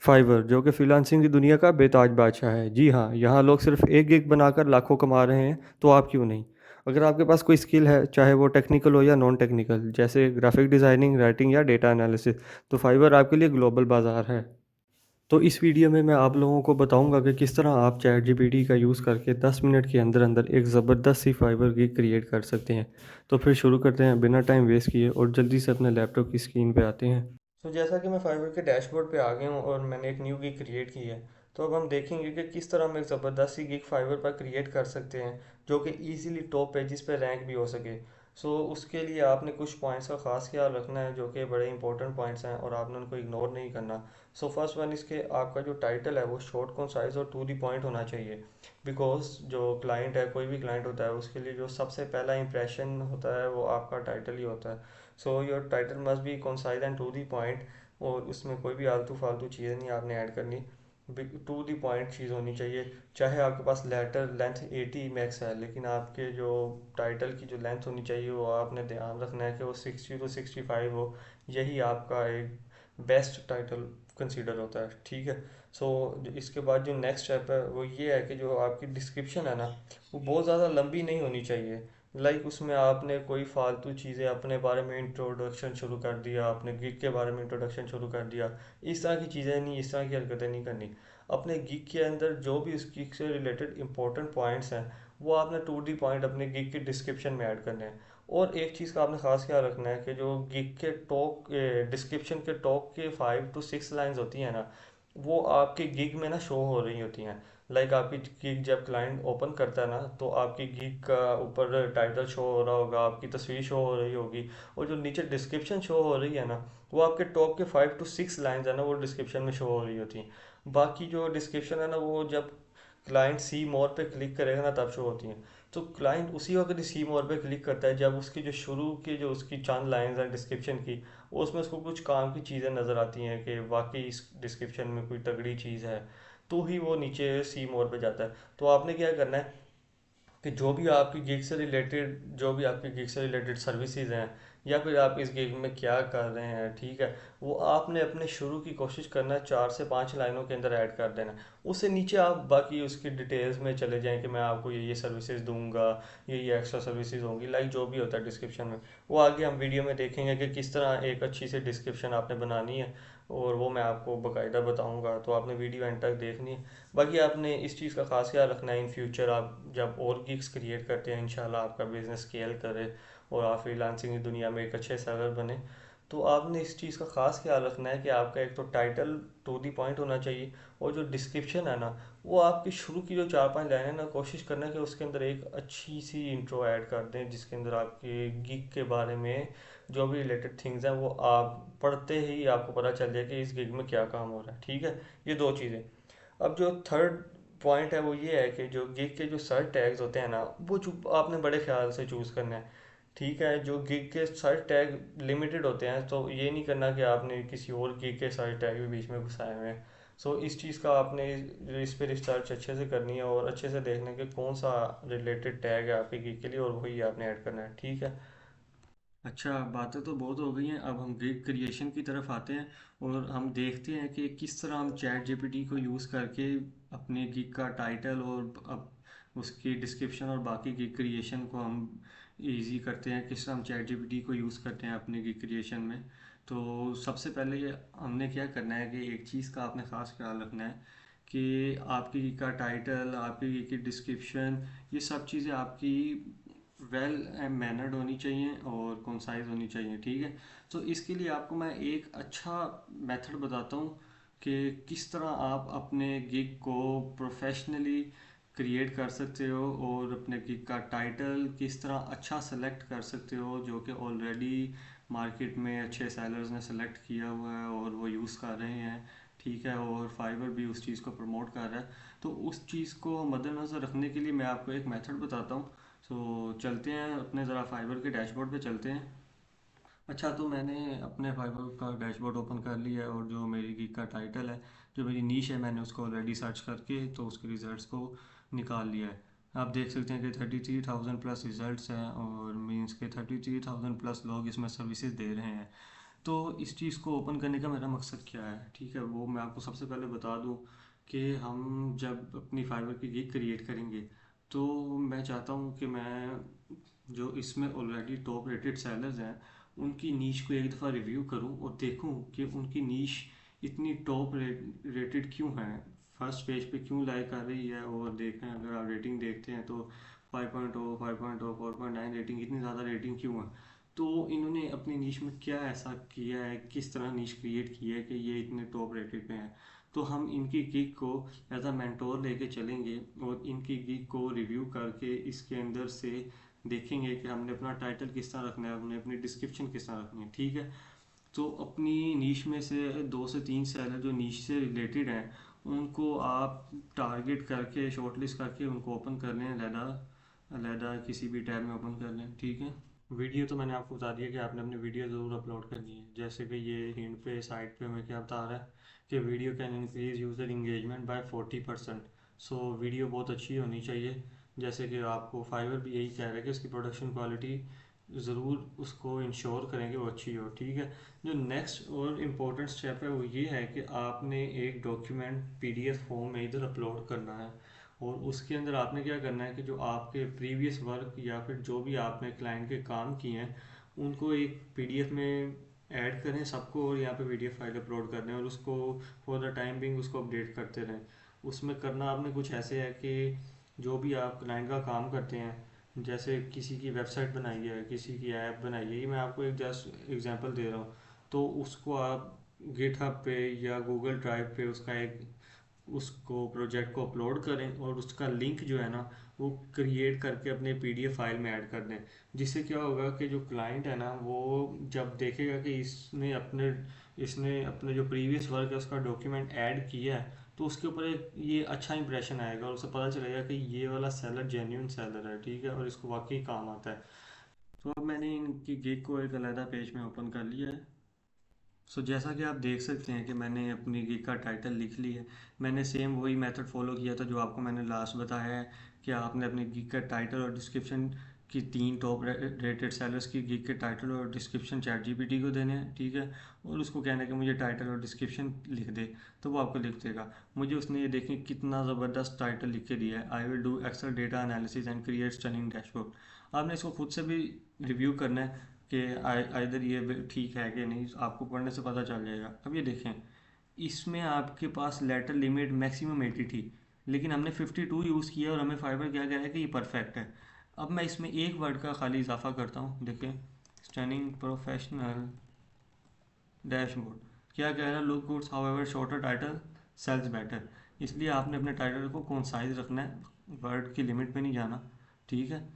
Fibre जो कि freelancing की दुनिया का बेताज बादशाह है। जी हाँ, यहाँ लोग सिर्फ एक गिग बनाकर लाखों कमा रहे हैं, तो आप क्यों नहीं? अगर आपके पास कोई स्किल है, चाहे वो टेक्निकल हो या नॉन टेक्निकल, जैसे ग्राफिक डिज़ाइनिंग, राइटिंग या डेटा एनालिसिस, तो फाइवर आपके लिए ग्लोबल बाज़ार है। तो इस वीडियो में मैं आप लोगों को बताऊंगा कि किस तरह आप चैट जीपीटी का यूज़ करके 10 मिनट के अंदर अंदर एक ज़बरदस्त सी फाइबर गिग क्रिएट कर सकते हैं। तो फिर शुरू करते हैं बिना टाइम वेस्ट किए और जल्दी से अपने लैपटॉप की स्क्रीन पे आते हैं। तो जैसा कि मैं फाइवर के डैशबोर्ड पे आ गया हूँ और मैंने एक न्यू गिग क्रिएट की है। तो अब हम देखेंगे कि किस तरह हम एक ज़बरदस्त सी गिग फाइवर पर क्रिएट कर सकते हैं, जो कि इजीली टॉप पेजेस पे रैंक भी हो सके। उसके लिए आपने कुछ पॉइंट्स का ख़ास ख्याल रखना है, जो कि बड़े इंपॉर्टेंट पॉइंट्स हैं और आपने उनको इग्नोर नहीं करना। फर्स्ट वन, इसके आपका जो टाइटल है वो शॉर्ट कंसाइज और टू दी पॉइंट होना चाहिए। बिकॉज जो क्लाइंट है, कोई भी क्लाइंट होता है, उसके लिए जो सबसे पहला इंप्रेशन होता है वो आपका टाइटल ही होता है। Your title must be concise and to the point. और उसमें कोई भी आलतू फालतू चीज़ें नहीं आपने ऐड करनी, टू दी पॉइंट चीज़ होनी चाहिए। चाहे आपके पास लेटर लेंथ 80 मैक्स है, लेकिन आपके जो टाइटल की जो लेंथ होनी चाहिए वो आपने ध्यान रखना है कि वो 60 to 65 हो। यही आपका एक बेस्ट टाइटल कंसीडर होता है, ठीक है। इसके बाद जो नेक्स्ट स्टेप है वो ये है कि जो आपकी डिस्क्रिप्शन है ना, वो बहुत ज़्यादा लंबी नहीं होनी चाहिए। उसमें आपने कोई फालतू चीज़ें अपने बारे में इंट्रोडक्शन शुरू कर दिया, आपने गिग के बारे में इंट्रोडक्शन शुरू कर दिया। इस तरह की चीज़ें नहीं, इस तरह की हरकतें नहीं करनी। अपने गिग के अंदर जो भी उस गिग से रिलेटेड इंपॉर्टेंट पॉइंट्स हैं, वो आपने टू दी पॉइंट अपने गिग की डिस्क्रिप्शन में ऐड करने हैं। और एक चीज़ का आपने खास ख्याल रखना है कि जो गिग के टॉप डिस्क्रिप्शन के टॉप के 5 to 6 लाइन्स होती हैं ना, वो आपके गिग में ना शो हो रही होती हैं। आपकी गिग जब क्लाइंट ओपन करता है ना, तो आपकी गिग का ऊपर टाइटल शो हो रहा होगा, आपकी तस्वीर शो हो रही होगी, और जो नीचे डिस्क्रिप्शन शो हो रही है ना, वो आपके टॉप के 5 to 6 लाइन्स है ना, वो डिस्क्रिप्शन में शो हो रही होती हैं। बाकी जो डिस्क्रिप्शन है ना, वो जब क्लाइंट सी मोर पे क्लिक करेगा ना, तब शो होती हैं। तो क्लाइंट उसी वक्त सी मोर पे क्लिक करता है जब उसकी जो शुरू की जो उसकी चंद लाइंस हैं डिस्क्रिप्शन की, उसमें उसको कुछ काम की चीज़ें नज़र आती हैं कि वाकई इस डिस्क्रिप्शन में कोई तगड़ी चीज़ है, तो ही वो नीचे सी मोर पे जाता है। तो आपने क्या करना है कि जो भी आपकी गिग से रिलेटेड सर्विसेज हैं, या फिर आप इस गिग में क्या कर रहे हैं, ठीक है, वो आपने अपने शुरू की कोशिश करना है 4 से 5 लाइनों के अंदर ऐड कर देना। उससे नीचे आप बाकी उसकी डिटेल्स में चले जाएं कि मैं आपको ये सर्विसेज दूंगा, ये एक्स्ट्रा सर्विसेज होंगी, जो भी होता है डिस्क्रिप्शन में। वो आगे हम वीडियो में देखेंगे कि किस तरह एक अच्छी सी डिस्क्रिप्शन आपने बनानी है, और वो मैं आपको बाकायदा बताऊंगा, तो आपने वीडियो एंड तक देखनी है। बाकी आपने इस चीज़ का खास ख्याल रखना है, इन फ्यूचर आप जब और गिग्स क्रिएट करते हैं, इंशाल्लाह आपका बिजनेस स्केल करे और आप फ्रीलांसिंग की दुनिया में एक अच्छे सेलर बने, तो आपने इस चीज़ का खास ख्याल रखना है कि आपका एक तो टाइटल टू दी पॉइंट होना चाहिए, और जो डिस्क्रिप्शन है ना, वो आपकी शुरू की जो 4 5 लाइन है ना, कोशिश करना है कि उसके अंदर एक अच्छी सी इंट्रो ऐड कर दें, जिसके अंदर आपके गिग के बारे में जो भी रिलेटेड थिंग्स हैं वो आप पढ़ते ही आपको पता चल जाए कि इस गिग में क्या काम हो रहा है, ठीक है। ये दो चीज़ें। अब जो थर्ड पॉइंट है वो ये है कि जो गिग के जो सर्च टैग्स होते हैं ना, वो आपने बड़े ख्याल से चूज़ करना है, ठीक है। जो गिग के सर्च टैग लिमिटेड होते हैं, तो ये नहीं करना कि आपने किसी और गिग के सर्च टैग भी बीच में घुसाए हुए हैं। इस चीज़ का आपने इस पर रिसर्च अच्छे से करनी है और अच्छे से देखना है कि कौन सा रिलेटेड टैग है आपके गिग के लिए, और वही आपने ऐड करना है, ठीक है। अच्छा, बातें तो बहुत हो गई हैं, अब हम गिग क्रिएशन की तरफ आते हैं और हम देखते हैं कि किस तरह हम चैट जीपीटी को यूज़ करके अपने गिग का टाइटल और अब उसकी डिस्क्रिप्शन और बाकी गिग क्रिएशन को हम इजी करते हैं, किस तरह हम चैट जीपीटी को यूज़ करते हैं अपने गिग क्रिएशन में। तो सबसे पहले ये हमने क्या करना है कि एक चीज़ का आपने ख़ास ख्याल रखना है कि आपकी गिग का टाइटल, आपकी गिग की डिस्क्रिप्शन, ये सब चीज़ें आपकी वेल मैनर्ड होनी चाहिए और कंसाइज होनी चाहिए, ठीक है। इसके लिए आपको मैं एक अच्छा मेथड बताता हूँ कि किस तरह आप अपने गिग को प्रोफेशनली क्रिएट कर सकते हो और अपने गिग का टाइटल किस तरह अच्छा सेलेक्ट कर सकते हो, जो कि ऑलरेडी मार्केट में अच्छे सेलर्स ने सेलेक्ट किया हुआ है और वो यूज़ कर रहे हैं, ठीक है, और फाइवर भी उस चीज़ को प्रमोट कर रहा है। तो उस चीज़ को मद्देनज़र रखने के लिए मैं आपको एक मेथड बताता हूँ। चलते हैं अपने ज़रा फाइबर के डैशबोर्ड पे चलते हैं। अच्छा, तो मैंने अपने फाइबर का डैशबोर्ड ओपन कर लिया है और जो मेरी गिग का टाइटल है, जो मेरी नीश है, मैंने उसको ऑलरेडी सर्च करके तो उसके रिज़ल्ट्स को निकाल लिया है। आप देख सकते हैं कि 33,000 प्लस रिज़ल्ट्स हैं और मीन्स के 33,000 प्लस लोग इसमें सर्विसेज दे रहे हैं। तो इस चीज़ को ओपन करने का मेरा मकसद क्या है, ठीक है, वो मैं आपको सबसे पहले बता दूं कि हम जब अपनी फाइवर की गिग क्रिएट करेंगे तो मैं चाहता हूं कि मैं जो इसमें ऑलरेडी टॉप रेटेड सेलर्स हैं उनकी नीश को एक दफ़ा रिव्यू करूं और देखूं कि उनकी नीश इतनी टॉप रेटेड क्यों है, फर्स्ट पेज पे क्यों लाइक आ रही है। और देखें, अगर आप रेटिंग देखते हैं तो 5.0, 5.0, 4.9 रेटिंग, इतनी ज़्यादा रेटिंग क्यों है। तो इन्होंने अपनी नीश में क्या ऐसा किया है, किस तरह नीश क्रिएट की है कि ये इतने टॉप रेटेड पे हैं। तो हम इनकी गिग को एज अ मेंटोर लेके चलेंगे और इनकी गिग को रिव्यू करके इसके अंदर से देखेंगे कि हमने अपना टाइटल किस तरह रखना है, हमने अपनी डिस्क्रिप्शन किस तरह रखनी है, ठीक है। तो अपनी नीश में से 2 से 3 सेलर जो नीश से रिलेटेड हैं उनको आप टारगेट करके शॉर्टलिस्ट करके उनको ओपन कर लें, अलहदा अलहदा किसी भी टैब में ओपन कर लें, ठीक है। वीडियो तो मैंने आपको बता दिया कि आपने अपनी वीडियो ज़रूर अपलोड करनी है। जैसे कि ये हिंट पे साइट पे हमें क्या बता रहा है कि video can increase user engagement by 40%। So video बहुत अच्छी होनी चाहिए। जैसे कि आपको फाइवर भी यही कह रहा है कि उसकी प्रोडक्शन क्वालिटी ज़रूर उसको इंश्योर करेंगे वो अच्छी हो, ठीक है। जो नेक्स्ट और इम्पोर्टेंट स्टेप है वो ये है कि आपने एक डॉक्यूमेंट पीडीएफ फॉर्म में इधर अपलोड करना है और उसके अंदर आपने क्या करना है कि जो आपके प्रीवियस वर्क या फिर जो भी आपने क्लाइंट के काम किए हैं उनको एक पीडीएफ में ऐड करें सबको, और यहाँ पे पीडीएफ फाइल अपलोड कर दें और उसको फॉर द टाइम बिंग उसको अपडेट करते रहें। उसमें करना आपने कुछ ऐसे है कि जो भी आप क्लाइंट का काम करते हैं, जैसे किसी की वेबसाइट बनाई है, किसी की ऐप बनाई है, ये मैं आपको एक जस्ट एग्जांपल दे रहा हूँ, तो उसको आप गिटहब पे या गूगल ड्राइव पे उसका एक उसको प्रोजेक्ट को अपलोड करें और उसका लिंक जो है ना वो क्रिएट करके अपने पीडीएफ फाइल में ऐड कर दें। जिससे क्या होगा कि जो क्लाइंट है ना वो जब देखेगा कि इसने अपने जो प्रीवियस वर्क है उसका डॉक्यूमेंट ऐड किया है तो उसके ऊपर एक ये अच्छा इंप्रेशन आएगा और उसे पता चलेगा कि ये वाला सेलर जेन्यून सेलर है, ठीक है, और इसको वाकई काम आता है। तो अब मैंने इनकी गिग को एक अलग पेज में ओपन कर लिया है। जैसा कि आप देख सकते हैं कि मैंने अपनी गिग का टाइटल लिख लिया है। मैंने सेम वही मेथड फॉलो किया था जो आपको मैंने लास्ट बताया है कि आपने अपनी गिग का टाइटल और डिस्क्रिप्शन की 3 टॉप रेटेड सेलर्स की गिग के टाइटल और डिस्क्रिप्शन चैट जीपीटी को देने हैं, ठीक है। और उसको कहना है कि मुझे टाइटल और डिस्क्रिप्शन लिख दे, तो वो आपको लिख देगा। मुझे उसने ये देखें कितना ज़बरदस्त टाइटल लिख के दिया है, I will do Excel data analysis and create stunning dashboard. आपने इसको खुद से भी रिव्यू करना है कि आइदर ये ठीक है कि नहीं, आपको पढ़ने से पता चल जाएगा। अब ये देखें, इसमें आपके पास लेटर लिमिट मैक्सिमम 80 थी लेकिन हमने 52 यूज़ किया और हमें फाइबर क्या कह रहा है कि ये परफेक्ट है। अब मैं इसमें एक वर्ड का खाली इजाफा करता हूँ, देखें, स्टनिंग प्रोफेशनल डैशबोर्ड। क्या कह रहा है, look goods however shorter title sells better. इसलिए आपने अपने टाइटल को कॉन्साइज रखना है, वर्ड की लिमिट पे नहीं जाना, ठीक है।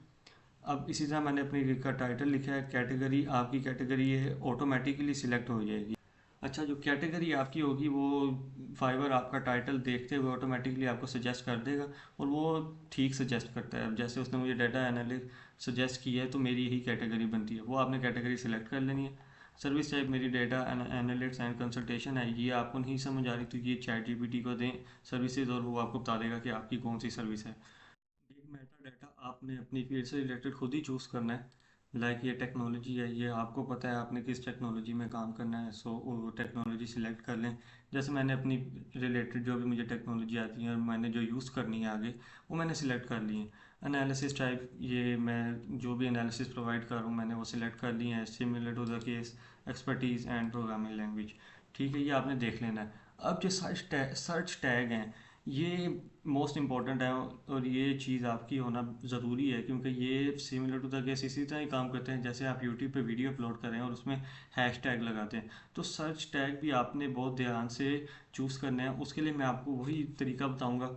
अब इसी तरह मैंने अपनी गिग का टाइटल लिखा है, कैटेगरी आपकी कैटेगरी ये ऑटोमेटिकली सिलेक्ट हो जाएगी। अच्छा, जो कैटेगरी आपकी होगी वो फाइवर आपका टाइटल देखते हुए ऑटोमेटिकली आपको सजेस्ट कर देगा और वो ठीक सजेस्ट करता है। अब जैसे उसने मुझे डाटा एनालिस्ट सजेस्ट किया है तो मेरी यही कैटेगरी बनती है, वो आपने कैटेगरी सिलेक्ट कर लेनी है। सर्विस टाइप मेरी डाटा एनालिटिक्स एंड कंसल्टेशन है, ये आपको नहीं समझ आ रही तो ये चैट जीपीटी को दें सर्विसेज और वो आपको बता देगा कि आपकी कौन सी सर्विस है। एक मेटा डाटा आपने अपनी फील्ड से रिलेटेड खुद ही चूज़ करना है। लाइक ये टेक्नोलॉजी है, ये आपको पता है आपने किस टेक्नोलॉजी में काम करना है, सो वो टेक्नोलॉजी सिलेक्ट कर लें। जैसे मैंने अपनी रिलेटेड जो भी मुझे टेक्नोलॉजी आती है और मैंने जो यूज़ करनी है आगे वो मैंने सिलेक्ट कर ली है। एनालिसिस टाइप ये मैं जो भी एनालिसिस प्रोवाइड कर रहा हूँ मैंने वो सिलेक्ट कर ली है, similar to the case expertise and programming language, ठीक है, ये आपने देख लेना है। अब जो सर्च टैग हैं ये मोस्ट इम्पॉर्टेंट है और ये चीज़ आपकी होना ज़रूरी है क्योंकि ये सिमिलर टू द केस इसी तरह ही काम करते हैं जैसे आप यूट्यूब पे वीडियो अपलोड करें और उसमें हैश टैग लगाते हैं। तो सर्च टैग भी आपने बहुत ध्यान से चूज़ करना है। उसके लिए मैं आपको वही तरीका बताऊंगा।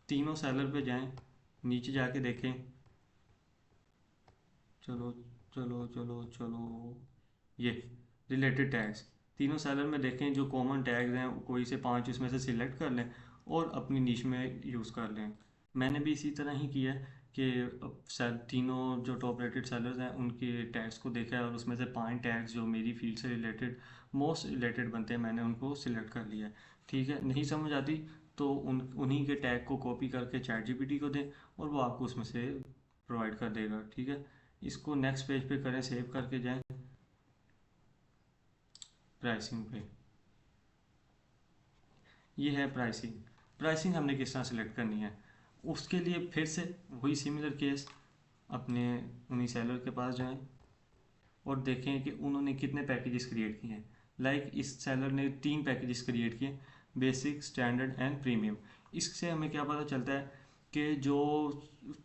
तीनों सेलर पे जाएं, नीचे जाके देखें, चलो चलो चलो चलो, ये रिलेटेड टैग्स, तीनों सेलर में देखें जो कॉमन टैग्स हैं कोई से 5 इसमें से सिलेक्ट कर लें और अपनी निश में यूज़ कर लें। मैंने भी इसी तरह ही किया है कि अब तीनों जो टॉप रेटेड सेलर्स हैं उनके टैग्स को देखा है और उसमें से 5 टैग्स जो मेरी फील्ड से रिलेटेड मोस्ट रिलेटेड बनते हैं मैंने उनको सिलेक्ट कर लिया है, ठीक है। नहीं समझ आती तो उन्हीं के टैग को कॉपी करके चैट जीपीटी को दें और वो आपको उसमें से प्रोवाइड कर देगा, ठीक है। इसको नेक्स्ट पेज पे करें, सेव करके जाएं। प्राइसिंग पे। ये है प्राइसिंग। प्राइसिंग हमने किस तरह सेलेक्ट करनी है, उसके लिए फिर से वही सिमिलर केस, अपने उन्हीं सेलर के पास जाएं और देखें कि उन्होंने कितने पैकेजेस क्रिएट किए हैं। लाइक इस सेलर ने 3 पैकेजेस क्रिएट किए, बेसिक, स्टैंडर्ड एंड प्रीमियम। इससे हमें क्या पता चलता है कि जो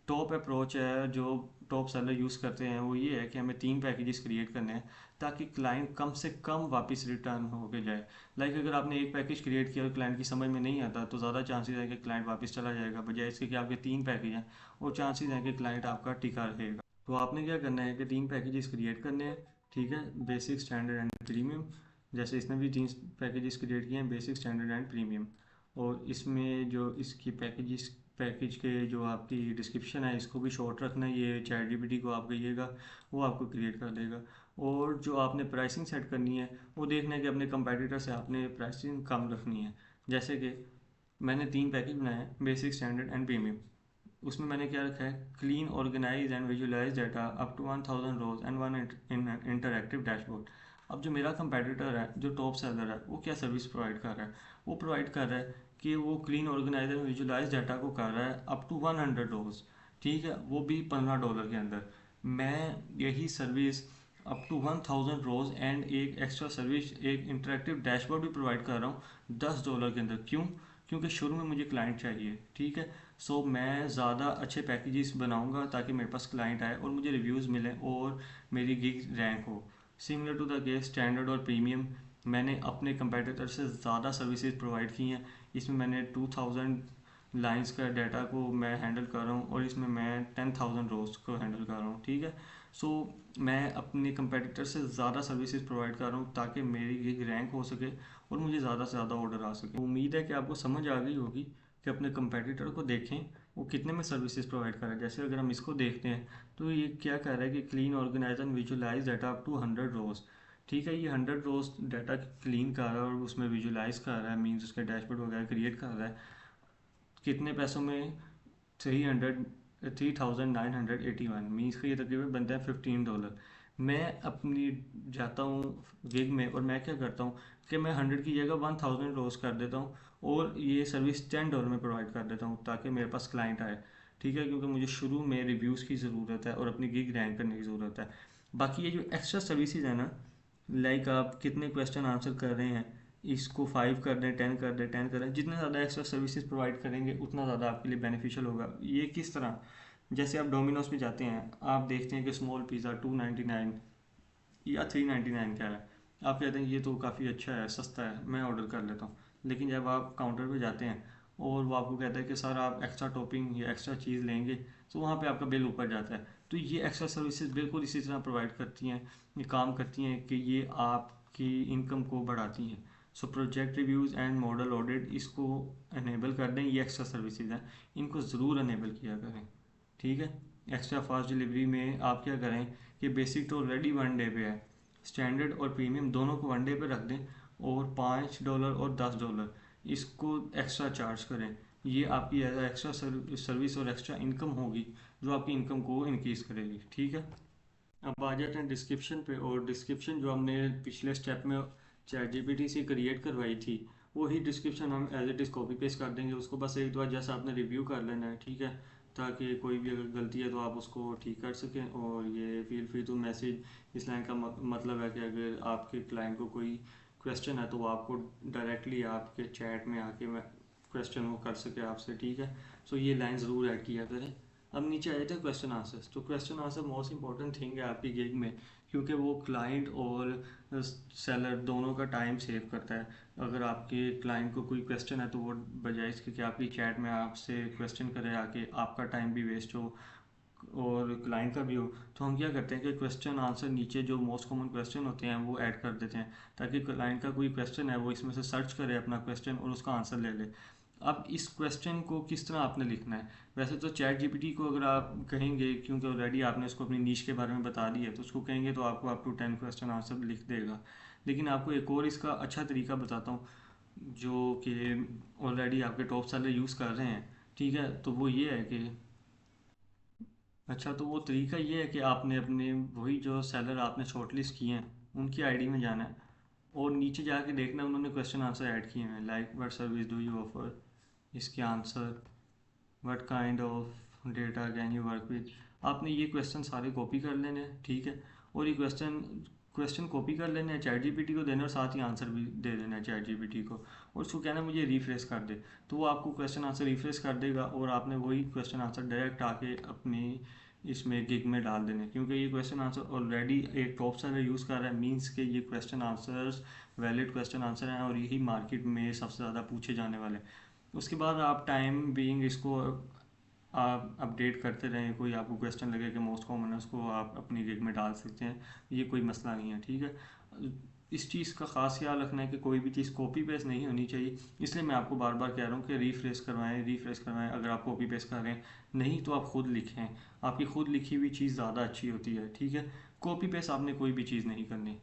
टॉप अप्रोच है, जो टॉप सेलर यूज़ करते हैं, वो ये है कि हमें 3 पैकेजेस क्रिएट करने हैं ताकि क्लाइंट कम से कम वापस रिटर्न होके जाए। लाइक अगर आपने एक पैकेज क्रिएट किया और क्लाइंट की समझ में नहीं आता तो ज़्यादा चांसेस है कि क्लाइंट वापस चला जाएगा, बजाय इसके कि आपके 3 पैकेज हैं और चांसेस हैं कि क्लाइंट आपका टिका रहेगा। तो आपने क्या करना है कि 3 पैकेजेस क्रिएट करने हैं, ठीक है, बेसिक, स्टैंडर्ड एंड प्रीमियम। जैसे इसने भी 3 पैकेजेस क्रिएट किए हैं, बेसिक, स्टैंडर्ड एंड प्रीमियम। और इसमें जो इसकी पैकेज के जो आपकी डिस्क्रिप्शन है, इसको भी शॉर्ट रखना है। ये चैट जीपीटी को आप कहिएगा, वो आपको क्रिएट कर देगा। और जो आपने प्राइसिंग सेट करनी है, वो देखना है कि अपने कंपेटिटर से आपने प्राइसिंग कम रखनी है। जैसे कि मैंने 3 पैकेज बनाए हैं, बेसिक, स्टैंडर्ड एंड प्रीमियम। उसमें मैंने क्या रखा है, clean, organise and visualise data up to 1000 rows and one interactive dashboard. अब जो मेरा कंपेटिटर है, जो टॉप सेलर है, वो क्या सर्विस प्रोवाइड कर रहा है, वो प्रोवाइड कर रहा है कि वो clean, organise and visualise data को कर रहा है अप टू 100 रोज, ठीक है, वो भी $15 के अंदर। मैं यही service up to 1000 rows and एक एक्स्ट्रा सर्विस, एक इंटरेक्टिव डैशबोर्ड भी प्रोवाइड कर रहा हूँ $10 के अंदर। क्यों? क्योंकि शुरू में मुझे क्लाइंट चाहिए, ठीक है। सो मैं ज़्यादा अच्छे पैकेजेस बनाऊंगा ताकि मेरे पास क्लाइंट आए और मुझे रिव्यूज़ मिलें और मेरी गिग रैंक हो। Similar to the case standard और प्रीमियम, मैंने अपने कंपेटिटर से ज़्यादा सर्विसेज प्रोवाइड की हैं। इसमें मैंने 2000 लाइंस का डाटा को मैं हैंडल कर रहा हूँ और इसमें मैं 10,000 रोज को हैंडल कर रहा हूँ, ठीक है। सो मैं अपने कंपेटिटर से ज़्यादा सर्विसेज प्रोवाइड कर रहा हूँ ताकि मेरी गिग रैंक हो सके और मुझे ज़्यादा से ज़्यादा ऑर्डर आ सके। उम्मीद है कि आपको समझ आ गई होगी कि अपने कंपेटिटर को देखें वो कितने में सर्विसेज प्रोवाइड कर रहा है। जैसे अगर हम इसको देखते हैं तो ये क्या कर रहा है कि clean, organise and visualise data up to 100 rows, ठीक है। ये 100 रोज डाटा क्लीन कर रहा है और उसमें विजुअलाइज कर रहा है, मीन्स उसका डैशबोर्ड वगैरह क्रिएट कर रहा है। कितने पैसों में? 3981, मीन्स का ये तकरीबन बनता है $15। मैं अपनी जाता हूँ गिग में और मैं क्या करता हूँ कि मैं 100 की जगह 1000 रोज कर देता हूँ और ये सर्विस $10 में प्रोवाइड कर देता हूँ ताकि मेरे पास क्लाइंट आए, ठीक है। क्योंकि मुझे शुरू में रिव्यूज़ की ज़रूरत है और अपनी गिग रैंक करने की ज़रूरत है। बाकी ये जो एक्स्ट्रा सर्विसेज है ना, लाइक आप कितने क्वेश्चन आंसर कर रहे हैं, इसको 5 कर दें, 10 कर दें, 10 कर दें, जितने ज़्यादा एक्स्ट्रा सर्विसेज प्रोवाइड करेंगे उतना ज़्यादा आपके लिए बेनिफिशियल होगा। ये किस तरह? जैसे आप डोमिनोज में जाते हैं, आप देखते हैं कि स्मॉल पिज़्ज़ा 299 या 399 का है। आप कहते हैं ये तो काफ़ी अच्छा है, सस्ता है, मैं ऑर्डर कर लेता हूँ। लेकिन जब आप काउंटर पे जाते हैं और वो आपको कहता है कि सर आप एक्स्ट्रा टॉपिंग या एक्स्ट्रा चीज़ लेंगे, तो वहाँ पे आपका बिल ऊपर जाता है। तो ये एक्स्ट्रा सर्विसेज बिल्कुल इसी तरह प्रोवाइड करती हैं, ये काम करती हैं कि ये आपकी इनकम को बढ़ाती हैं। So project reviews and model audit, इसको अनेबल कर दें। ये एक्स्ट्रा सर्विसेज हैं, इनको ज़रूर अनेबल किया करें, ठीक है। एक्स्ट्रा फास्ट डिलीवरी में आप क्या करें कि बेसिक तो ऑलरेडी 1 डे पे है, स्टैंडर्ड और प्रीमियम दोनों को 1 डे पे रख दें और $5 और $10 इसको एक्स्ट्रा चार्ज करें। ये आपकी एज एक्स्ट्रा सर्विस और एक्स्ट्रा इनकम होगी जो आपकी इनकम को इंक्रीज़ करेगी, ठीक है। अब आ जाते हैं डिस्क्रिप्शन पे। और डिस्क्रिप्शन जो हमने पिछले स्टेप में चैट जीपीटी से क्रिएट करवाई थी, वही डिस्क्रिप्शन हम as it is copy paste कर देंगे। उसको बस एक दो बार जैसा आपने रिव्यू कर लेना है, ठीक है, ताकि कोई भी अगर गलती है तो आप उसको ठीक कर सकें। और ये फील फ्री टू मैसेज, इस लाइन का मतलब है कि अगर आपके क्लाइंट को कोई क्वेश्चन है तो वो आपको डायरेक्टली आपके चैट में आके क्वेश्चन वो कर सके आपसे, ठीक है। सो ये लाइन ज़रूर ऐड किया करें। अब नीचे आ जाते हैं क्वेश्चन आंसर्स। तो question answer most important thing है आपकी गिग में, क्योंकि वो क्लाइंट और सेलर दोनों का टाइम सेव करता है। अगर आपके क्लाइंट को कोई क्वेश्चन है तो वो बजाय इसके कि आपकी चैट में आपसे क्वेश्चन करे आके, आपका टाइम भी वेस्ट हो और क्लाइंट का भी हो, तो हम क्या करते हैं कि क्वेश्चन आंसर नीचे जो मोस्ट कॉमन क्वेश्चन होते हैं वो ऐड कर देते हैं ताकि क्लाइंट का कोई क्वेश्चन है वो इसमें से सर्च करे अपना क्वेश्चन और उसका आंसर ले ले। अब इस क्वेश्चन को किस तरह आपने लिखना है? वैसे तो चैट जीपीटी को अगर आप कहेंगे, क्योंकि ऑलरेडी आपने उसको अपनी नीश के बारे में बता दिया है, तो उसको कहेंगे तो आपको अप टू 10 क्वेश्चन आंसर लिख देगा। लेकिन आपको एक और इसका अच्छा तरीका बताता हूँ जो कि ऑलरेडी आपके टॉप सेलर यूज़ कर रहे हैं, ठीक है। तो वो ये है कि अच्छा, तो वो तरीका ये है कि आपने अपने वही जो सेलर आपने शॉर्टलिस्ट किए हैं उनकी आईडी में जाना है और नीचे जाके देखना उन्होंने क्वेश्चन आंसर ऐड किए हैं, like what service do you offer, इसके answer, what kind of data can you work with. आपने ये क्वेश्चन सारे कॉपी कर लेने हैं, ठीक है। और ये क्वेश्चन क्वेश्चन कॉपी कर लेने हैं, चैट जीपीटी को देना और साथ ही आंसर भी दे देना है चैट जीपीटी को, और उसको कहना है मुझे रिफ्रेश कर दे, तो वो आपको क्वेश्चन आंसर रिफ्रेश कर देगा और आपने वही क्वेश्चन आंसर डायरेक्ट आके अपनी इसमें गिग में डाल देने, क्योंकि ये क्वेश्चन आंसर ऑलरेडी एक टॉप सेलर यूज़ कर रहा है, मीन्स के ये question answers valid question answer हैं और यही मार्केट में सबसे ज़्यादा पूछे जाने वाले हैं। उसके बाद आप टाइम बीइंग इसको आप अपडेट करते रहें, कोई आपको क्वेश्चन लगे कि मोस्ट कॉमन है उसको आप अपनी गिग में डाल सकते हैं, ये कोई मसला नहीं है, ठीक है। इस चीज़ का ख़ास ख्याल रखना है कि कोई भी चीज़ कॉपी पेस्ट नहीं होनी चाहिए, इसलिए मैं आपको बार बार कह रहा हूँ कि रिफ्रेश करवाएं, रिफ्रेश करवाएं। अगर आप कॉपी पेस्ट करें नहीं तो आप खुद लिखें, आपकी खुद लिखी हुई चीज़ ज़्यादा अच्छी होती है, ठीक है। कॉपी पेस्ट आपने कोई भी चीज़ नहीं करनी।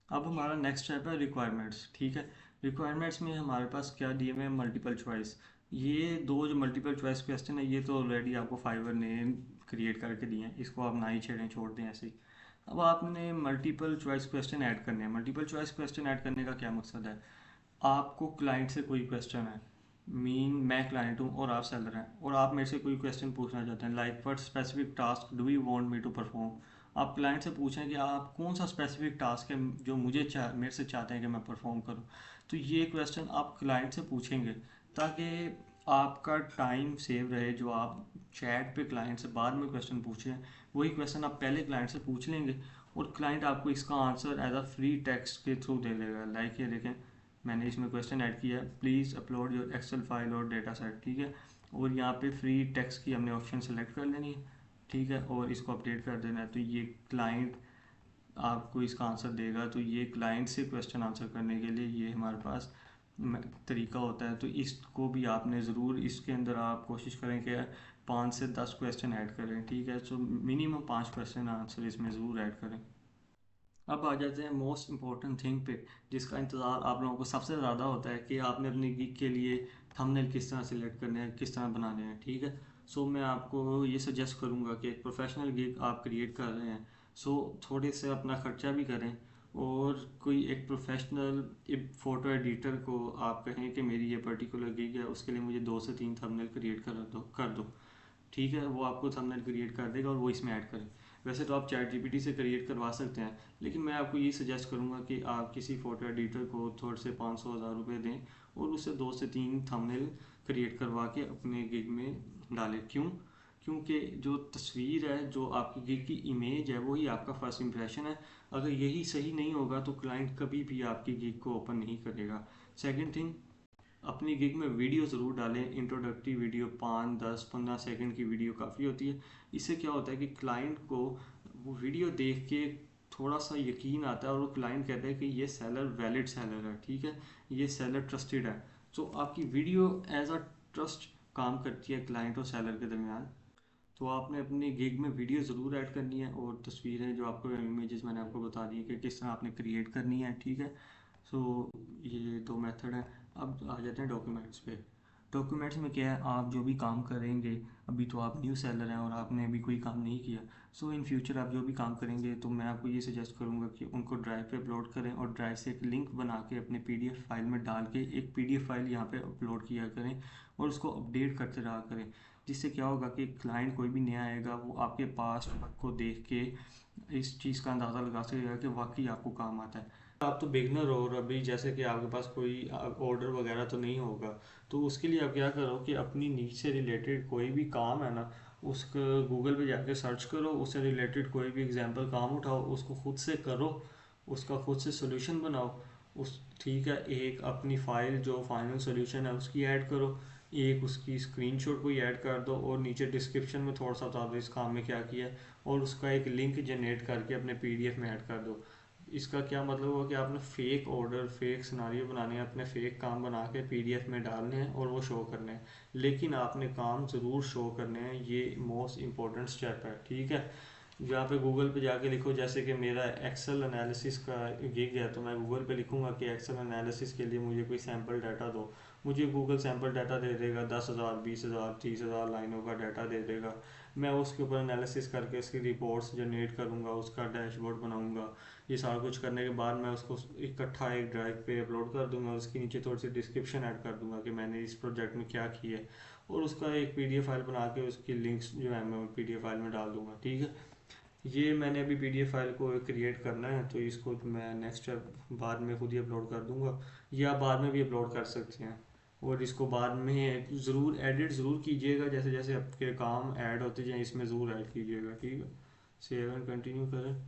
अब हमारा नेक्स्ट स्टेप है रिक्वायरमेंट्स, ठीक है। रिक्वायरमेंट्स में हमारे पास क्या दिए हुए हैं, मल्टीपल चॉइस। ये दो जो मल्टीपल चॉइस क्वेश्चन है ये तो ऑलरेडी आपको फाइवर ने क्रिएट करके दिए हैं, इसको आप ना ही छेड़ें, छोड़ दें ऐसे ही। अब आपने मल्टीपल चॉइस क्वेश्चन ऐड करने हैं। मल्टीपल चॉइस क्वेश्चन ऐड करने का क्या मकसद है, आपको क्लाइंट से कोई क्वेश्चन है, मैं क्लाइंट हूँ और आप सेलर हैं, और आप मेरे से कोई क्वेश्चन पूछना चाहते हैं, like what specific task do you want me to perform. आप क्लाइंट से पूछें कि आप कौन सा स्पेसिफिक टास्क है जो मेरे से चाहते हैं कि मैं परफॉर्म करूँ। तो ये क्वेश्चन आप क्लाइंट से पूछेंगे ताकि आपका टाइम सेव रहे। जो आप चैट पे क्लाइंट से बाद में क्वेश्चन पूछे हैं वही क्वेश्चन आप पहले क्लाइंट से पूछ लेंगे, और क्लाइंट आपको इसका answer as a free text के थ्रू दे देगा। लाइक ये देखें, मैंने इसमें क्वेश्चन ऐड किया है, please upload your Excel file और डेटा सेट, ठीक है। और यहाँ पे फ्री टेक्स्ट की हमने ऑप्शन सेलेक्ट कर लेनी है, ठीक है, और इसको अपडेट कर देना है। तो ये क्लाइंट आपको इसका आंसर देगा। तो ये क्लाइंट से क्वेश्चन आंसर करने के लिए ये हमारे पास तरीका होता है। तो इसको भी आपने ज़रूर, इसके अंदर आप कोशिश करें कि 5 से 10 क्वेश्चन ऐड करें, ठीक है। सो मिनिमम 5 क्वेश्चन आंसर इसमें ज़रूर ऐड करें। अब आ जाते हैं मोस्ट इम्पॉर्टेंट थिंग पे, जिसका इंतज़ार आप लोगों को सबसे ज़्यादा होता है कि आपने अपनी गिग के लिए थंबनेल किस तरह सिलेक्ट करने हैं, किस तरह बनाने हैं, ठीक है। सो मैं आपको ये सजेस्ट करूँगा कि एक प्रोफेशनल गिग आप क्रिएट कर रहे हैं, सो थोड़े से अपना ख़र्चा भी करें, और कोई एक प्रोफेशनल फ़ोटो एडिटर को आप कहें कि मेरी ये पर्टिकुलर गिग है, उसके लिए मुझे 2 से 3 थंबनेल क्रिएट कर दो, ठीक है। वो आपको थंबनेल क्रिएट कर देगा और वो इसमें ऐड करें। वैसे तो आप चैट जीपीटी से क्रिएट करवा सकते हैं, लेकिन मैं आपको ये सजेस्ट करूँगा कि आप किसी फ़ोटो एडिटर को थोड़े से 500-1000 रुपये दें और उससे 2 से 3 थंबनेल क्रिएट करवा के अपने गिग में डालें। क्यों? क्योंकि जो तस्वीर है, जो आपकी गिग की इमेज है, वही आपका फर्स्ट इंप्रेशन है। अगर यही सही नहीं होगा तो क्लाइंट कभी भी आपकी गिग को ओपन नहीं करेगा। सेकेंड थिंग, अपनी गिग में वीडियो ज़रूर डालें। इंट्रोडक्टरी वीडियो 5, 10, 15 सेकंड की वीडियो काफ़ी होती है। इससे क्या होता है कि क्लाइंट को वो वीडियो देख के थोड़ा सा यकीन आता है और वो क्लाइंट कहता है कि ये सेलर वैलिड सेलर है, ठीक है, ये सेलर ट्रस्टेड है। तो आपकी वीडियो एज अ ट्रस्ट काम करती है क्लाइंट और सेलर के दरमियान। तो आपने अपनी गिग में वीडियो ज़रूर ऐड करनी है, और तस्वीरें जो आपको इमेजेस मैंने आपको बता दी कि किस तरह आपने क्रिएट करनी है, ठीक है। सो ये दो मेथड हैं। अब आ जाते हैं डॉक्यूमेंट्स पे। डॉक्यूमेंट्स में क्या है, आप जो भी काम करेंगे, अभी तो आप न्यू सेलर हैं और आपने अभी कोई काम नहीं किया, सो इन फ्यूचर आप जो भी काम करेंगे तो मैं आपको ये सजेस्ट करूँगा कि उनको ड्राइव पे अपलोड करें, और ड्राइव से एक लिंक बना के अपने पीडीएफ फाइल में डाल के एक पीडीएफ फाइल यहाँ पे अपलोड किया करें, और उसको अपडेट करते रहा करें। जिससे क्या होगा कि क्लाइंट कोई भी नया आएगा वो आपके पास्ट वर्क को देख के इस चीज़ का अंदाज़ा लगा सकेगा कि वाकई आपको काम आता है। आप तो बिगनर हो और अभी जैसे कि आपके पास कोई ऑर्डर वगैरह तो नहीं होगा, तो उसके लिए आप क्या करो कि अपनी नीड से रिलेटेड कोई भी काम है ना, उसको गूगल पे जाके सर्च करो, उससे रिलेटेड कोई भी एग्जांपल काम उठाओ, उसको खुद से करो, उसका खुद से सोल्यूशन बनाओ। उस ठीक है, एक अपनी फ़ाइल जो फाइनल सोल्यूशन है उसकी ऐड करो, एक उसकी स्क्रीनशॉट कोई ऐड कर दो, और नीचे डिस्क्रिप्शन में थोड़ा सा बता दो इस काम में क्या किया है, और उसका एक लिंक जनरेट करके अपने पीडीएफ में ऐड कर दो। इसका क्या मतलब हुआ कि आपने फेक ऑर्डर, फेक सिनारियो बनाने हैं, अपने फेक काम बना के पीडीएफ में डालने हैं और वो शो करने हैं, लेकिन आपने काम ज़रूर शो करने हैं। ये मोस्ट इंपॉर्टेंट स्टेप है, ठीक है। जहाँ पे गूगल पे जाके लिखो, जैसे कि मेरा एक्सेल एनालिसिस का गिग है, तो मैं गूगल पे लिखूंगा कि एक्सेल एनालिसिस के लिए मुझे कोई सैम्पल डाटा दो, मुझे गूगल सैम्पल डाटा दे देगा, 10,000, 20,000, 30,000 लाइनों का डाटा दे देगा। मैं उसके ऊपर एनालिसिस करके उसकी रिपोर्ट्स जनरेट करूँगा, उसका डैशबोर्ड बनाऊँगा। ये सारा कुछ करने के बाद मैं उसको इकट्ठा एक ड्राइव पे अपलोड कर दूँगा, उसके नीचे थोड़ी सी डिस्क्रिप्शन ऐड कर दूँगा कि मैंने इस प्रोजेक्ट में क्या किया है, और उसका एक पीडीएफ फाइल बना के उसकी लिंक्स जो है मैं पीडीएफ फाइल में डाल दूँगा। ठीक है, ये मैंने अभी पीडीएफ फाइल को क्रिएट करना है, तो इसको मैं नेक्स्ट स्टेप बाद में खुद ही अपलोड कर दूंगा, या बाद में भी अपलोड कर सकते हैं। और इसको बाद में ज़रूर एडिट ज़रूर कीजिएगा, जैसे जैसे आपके काम ऐड होते जाए इसमें ज़रूर ऐड कीजिएगा। ठीक है, सेव एंड कंटिन्यू करें।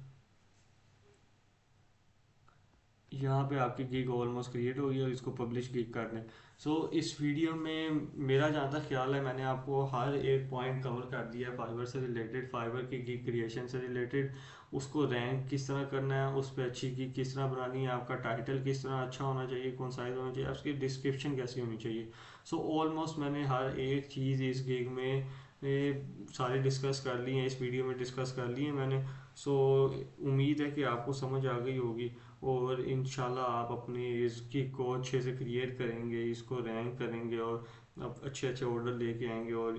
यहाँ पे आपकी गिग ऑलमोस्ट क्रिएट हो गई और इसको पब्लिश गिग कर दें। सो इस वीडियो में मेरा जहाँ तक ख्याल है मैंने आपको हर एक पॉइंट कवर कर दिया है, फाइवर से रिलेटेड, फाइवर की गिग क्रिएशन से रिलेटेड, उसको रैंक किस तरह करना है, उस पर अच्छी गिग किस तरह बनानी है, आपका टाइटल किस तरह अच्छा होना चाहिए, कौन साइज होना चाहिए, उसकी डिस्क्रिप्शन कैसी होनी चाहिए। सो ऑलमोस्ट मैंने हर एक चीज़ इस गिग में सारी डिस्कस कर ली है, इस वीडियो में डिस्कस कर ली है मैंने। सो उम्मीद है कि आपको समझ आ गई होगी, और इंशाल्लाह आप अपनी इसकी को अच्छे से क्रिएट करेंगे, इसको रैंक करेंगे, और अब अच्छे अच्छे ऑर्डर लेके आएंगे, और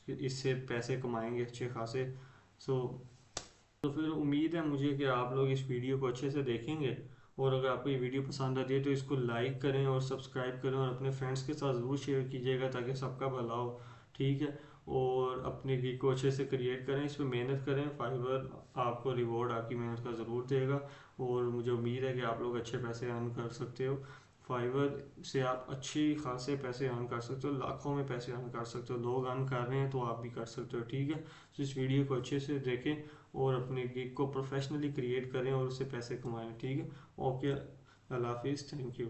इससे पैसे कमाएंगे अच्छे खासे। सो तो फिर उम्मीद है मुझे कि आप लोग इस वीडियो को अच्छे से देखेंगे, और अगर आपको ये वीडियो पसंद आती है तो इसको लाइक करें और सब्सक्राइब करें, और अपने फ्रेंड्स के साथ ज़रूर शेयर कीजिएगा ताकि सबका भला हो। ठीक है, और अपने गिग को अच्छे से क्रिएट करें, इस पर मेहनत करें, फाइवर आपको रिवॉर्ड आपकी मेहनत का ज़रूर देगा। और मुझे उम्मीद है कि आप लोग अच्छे पैसे अर्न कर सकते हो। फाइवर से आप अच्छी खासे पैसे अर्न कर सकते हो, लाखों में पैसे अर्न कर सकते हो, लोग अर्न कर रहे हैं तो आप भी कर सकते हो। ठीक है, तो इस वीडियो को अच्छे से देखें और अपने गिग को प्रोफेशनली क्रिएट करें और उससे पैसे कमाएं। ठीक है, ओके, अल्लाह हाफिज़, थैंक यू।